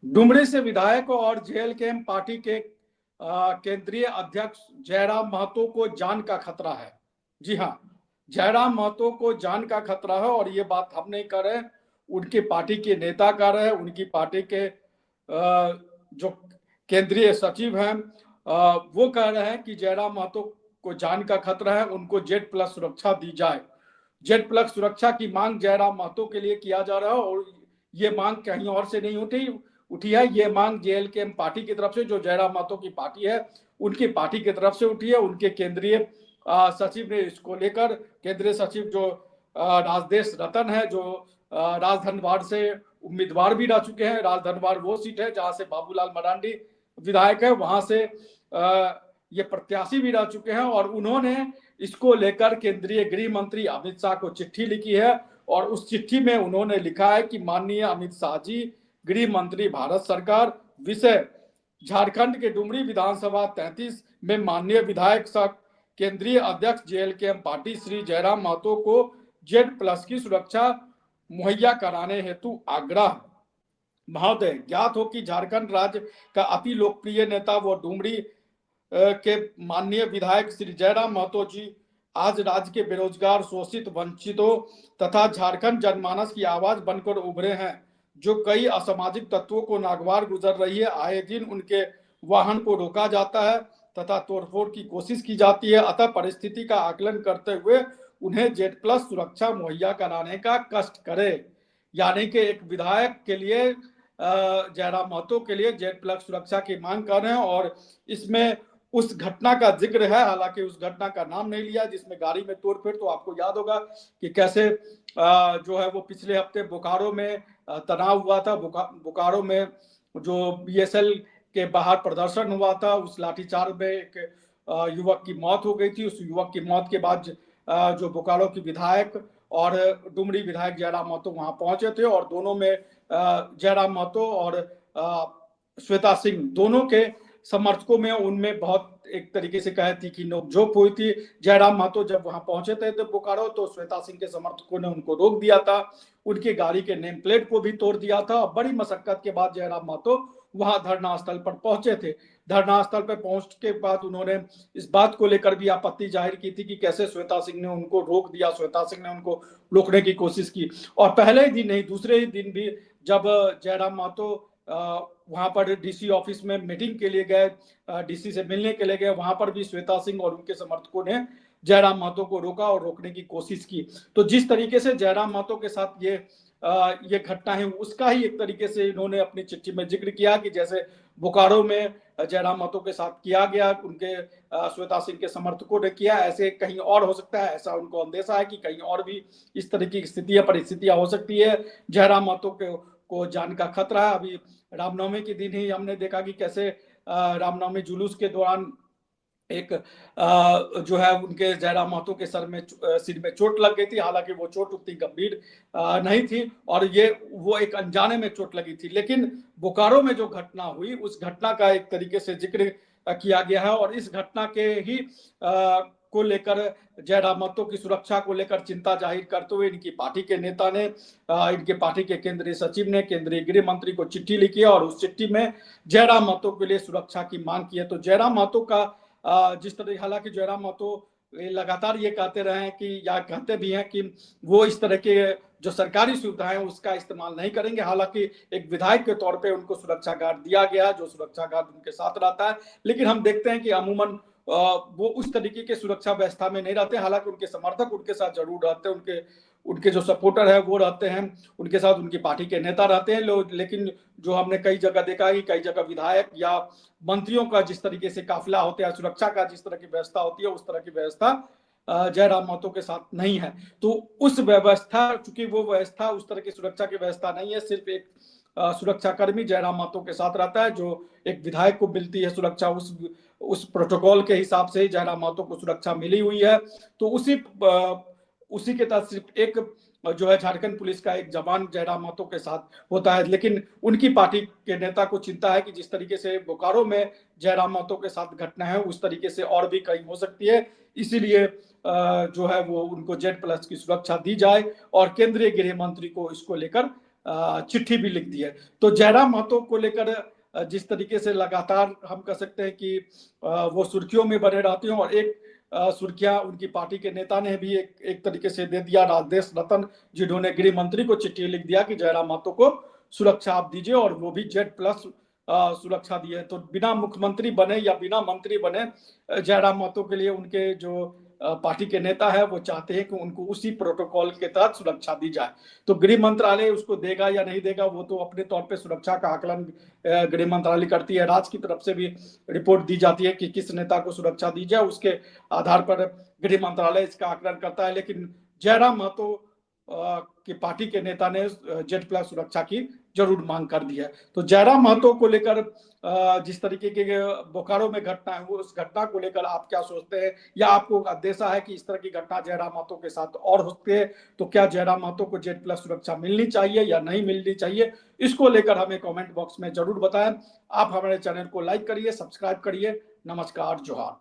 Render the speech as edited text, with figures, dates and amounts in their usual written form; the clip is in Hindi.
डुमरी से विधायक और जेएलकेएम पार्टी के केंद्रीय अध्यक्ष जयराम महतो को जान का खतरा है। जी हाँ, जयराम महतो को जान का खतरा है और ये बात हम नहीं कर रहे, उनकी पार्टी के नेता कर रहे हैं। उनकी पार्टी के जो केंद्रीय सचिव हैं वो कह रहे हैं कि जयराम महतो को जान का खतरा है, उनको जेड प्लस सुरक्षा दी जाए। जेड प्लस सुरक्षा की मांग जयराम महतो के लिए किया जा रहा है और ये मांग कहीं और से नहीं उठी है। ये मांग जेएलकेएम पार्टी की तरफ से, जो जयराम महतो की पार्टी है, उनकी पार्टी की तरफ से उठी है। उनके केंद्रीय सचिव ने इसको लेकर, केंद्रीय सचिव जो राजदेश रतन है, जो राजधनवाड़ से उम्मीदवार भी रह चुके हैं। राजधनवाड़ वो सीट है जहां से बाबूलाल मरांडी विधायक है, वहां से ये प्रत्याशी भी रह चुके हैं और उन्होंने इसको लेकर केंद्रीय गृह मंत्री अमित शाह को चिट्ठी लिखी है और उस चिट्ठी में उन्होंने लिखा है कि माननीय अमित शाह जी, गृह मंत्री भारत सरकार, विषय झारखंड के डुमरी विधानसभा 33 में माननीय विधायक सह केंद्रीय अध्यक्ष जेएलकेएम पार्टी श्री जयराम महतो को जेड प्लस की सुरक्षा मुहैया कराने हेतु आग्रह। महोदय, ज्ञात हो कि झारखंड राज्य का अति लोकप्रिय नेता व डुमरी के माननीय विधायक श्री जयराम महतो जी आज राज्य के बेरोजगार, शोषित, वंचितों तथा झारखंड जनमानस की आवाज बनकर उभरे हैं, जो कई असामाजिक तत्वों को नागवार गुजर रही है। आए दिन उनके वाहन को रोका जाता है तथा तोड़फोड़ की कोशिश की जाती है। अतः परिस्थिति का आकलन करते हुए उन्हें जेड प्लस सुरक्षा मुहैया कराने का कष्ट करे। यानी कि एक विधायक के लिए, जयराम महतो के लिए जेड प्लस सुरक्षा की मांग कर रहे हैं और इसमें उस घटना का जिक्र है, हालांकि उस घटना का नाम नहीं लिया जिसमें गाड़ी में तोड़फोड़। तो आपको याद होगा कि कैसे जो है वो पिछले हफ्ते बोकारो में तनाव हुआ था। बोकारो में जो बीएसएल के बाहर प्रदर्शन हुआ था, उस लाठीचार्ज में एक युवक की मौत हो गई थी। उस युवक की मौत के बाद जो बोकारो की विधायक और डुमरी विधायक जयराम महतो वहां पहुंचे थे और दोनों में जयराम महतो और श्वेता सिंह दोनों के समर्थकों में उनमें बहुत एक तरीके से कहे थी कि नोकझोंक हुई थी। जयराम महतो जब वहां पहुंचे थे तो बोकारो, तो श्वेता सिंह के समर्थकों ने उनको रोक दिया था, उनकी गाड़ी के नेम प्लेट को भी तोड़ दिया था और बड़ी मशक्कत के बाद जयराम महतो वहां धरना स्थल पर पहुंचे थे। धरना स्थल पर पहुंचने के बाद उन्होंने इस बात को लेकर भी आपत्ति जाहिर की थी कि कैसे श्वेता सिंह ने उनको रोक दिया, श्वेता सिंह ने उनको रोकने की कोशिश की। और पहले ही दिन नहीं, दूसरे ही दिन भी जब जयराम महतो वहां पर डीसी ऑफिस में मीटिंग के लिए गए, डीसी से मिलने के लिए गए, वहां पर भी श्वेता सिंह और उनके समर्थकों ने जयराम महतो को रोका और रोकने की कोशिश की। तो जिस तरीके से जयराम महतो के साथ ये घटना है, उसका ही एक तरीके से इन्होंने अपनी चिट्ठी में जिक्र किया कि जैसे बोकारो में जयराम महतो के साथ किया गया, उनके श्वेता सिंह के समर्थकों ने किया, ऐसे कहीं और हो सकता है। ऐसा उनको अंदेशा है कि कहीं और भी इस तरह की स्थितियां, परिस्थितियां हो सकती है। जयराम महतो को जान का खतरा है। अभी रामनवमी के दिन ही हमने देखा कि कैसे रामनवमी जुलूस के दौरान एक जो है उनके जयराम महतो के सिर में चोट लग गई थी। हालांकि वो चोट उतनी गंभीर नहीं थी और वो एक अनजाने में चोट लगी थी। लेकिन बोकारो में जो घटना हुई, उस घटना का एक तरीके से जिक्र किया गया है और इस घटना के ही को लेकर, जयराम महतो की सुरक्षा को लेकर चिंता जाहिर करते हुए इनकी पार्टी के नेता ने, इनके पार्टी के केंद्रीय सचिव ने केंद्रीय गृह मंत्री को चिट्ठी लिखी है और उस चिट्ठी में जयराम महतो के लिए सुरक्षा की मांग की है। तो जयराम महतो का जिस तरह, हालांकि जयराम महतो लगातार ये कहते रहे हैं कि, या कहते भी हैं कि वो इस तरह के जो सरकारी सुविधाएं उसका इस्तेमाल नहीं करेंगे। हालांकि एक विधायक के तौर पे उनको सुरक्षा गार्ड दिया गया, जो सुरक्षा गार्ड उनके साथ रहता है। लेकिन हम देखते हैं कि अमूमन वो उस तरीके के सुरक्षा व्यवस्था में नहीं रहते। हालांकि उनके समर्थक उनके साथ जरूर रहते हैं, उनके जो सपोर्टर है वो रहते हैं उनके साथ, उनकी पार्टी के नेता रहते हैं लोग। लेकिन जो हमने कई जगह देखा है कि कई जगह विधायक या मंत्रियों का जिस तरीके से काफिला होता है, सुरक्षा का जिस तरह की व्यवस्था होती है, उस तरह की व्यवस्था जयराम महतो के साथ नहीं है। तो उस व्यवस्था, चूंकि वो व्यवस्था उस तरह की सुरक्षा की व्यवस्था नहीं है, सिर्फ एक सुरक्षा कर्मी जयराम महतो के साथ रहता है, जो एक विधायक को मिलती है सुरक्षा, उस प्रोटोकॉल के हिसाब से ही जयराम महतो को सुरक्षा मिली हुई है। तो उसी के तहत सिर्फ एक जो है झारखंड पुलिस का एक जवान जयराम महतो के साथ होता है। लेकिन उनकी पार्टी के नेता को चिंता है कि जिस तरीके से बोकारो में जयराम महतो के साथ घटना है, उस तरीके से और भी कहीं हो सकती है। इसीलिए जो है वो उनको जेड प्लस की सुरक्षा दी जाए और केंद्रीय गृह मंत्री को इसको लेकर चिट्ठी भी लिख दी है। तो जयराम महतो को लेकर जिस तरीके से लगातार हम कह सकते हैं कि वो सुर्खियों में बने रहते हैं, और एक सुर्खियां उनकी पार्टी के नेता ने भी एक तरीके से दे दिया, राजदेश रतन, जिन्होंने गृह मंत्री को चिट्ठी लिख दिया कि जयराम महतो को सुरक्षा आप दीजिए, और वो भी Z+ सुरक्षा दी है। तो बिना मुख्यमंत्री बने या बिना मंत्री बने जयराम महतो के लिए उनके जो पार्टी के नेता है वो चाहते हैं कि उनको उसी प्रोटोकॉल के तहत सुरक्षा दी जाए। तो गृह मंत्रालय उसको देगा या नहीं देगा वो तो अपने तौर पे सुरक्षा का आकलन गृह मंत्रालय करती है। राज्य की तरफ से भी रिपोर्ट दी जाती है कि किस नेता को सुरक्षा दी जाए, उसके आधार पर गृह मंत्रालय इसका आकलन करता है। लेकिन जयराम महतो की पार्टी के नेता ने Z+ सुरक्षा की जरूर मांग कर दी है। तो जयराम महतो को लेकर जिस तरीके के बोकारो में घटना है, वो उस घटना को लेकर आप क्या सोचते हैं, या आपको अंदेशा है कि इस तरह की घटना जयराम महतो के साथ और होती है? तो क्या जयराम महतो को Z+ सुरक्षा मिलनी चाहिए या नहीं मिलनी चाहिए, इसको लेकर हमें कमेंट बॉक्स में जरूर बताएं। आप हमारे चैनल को लाइक करिए, सब्सक्राइब करिए। नमस्कार, जोहार।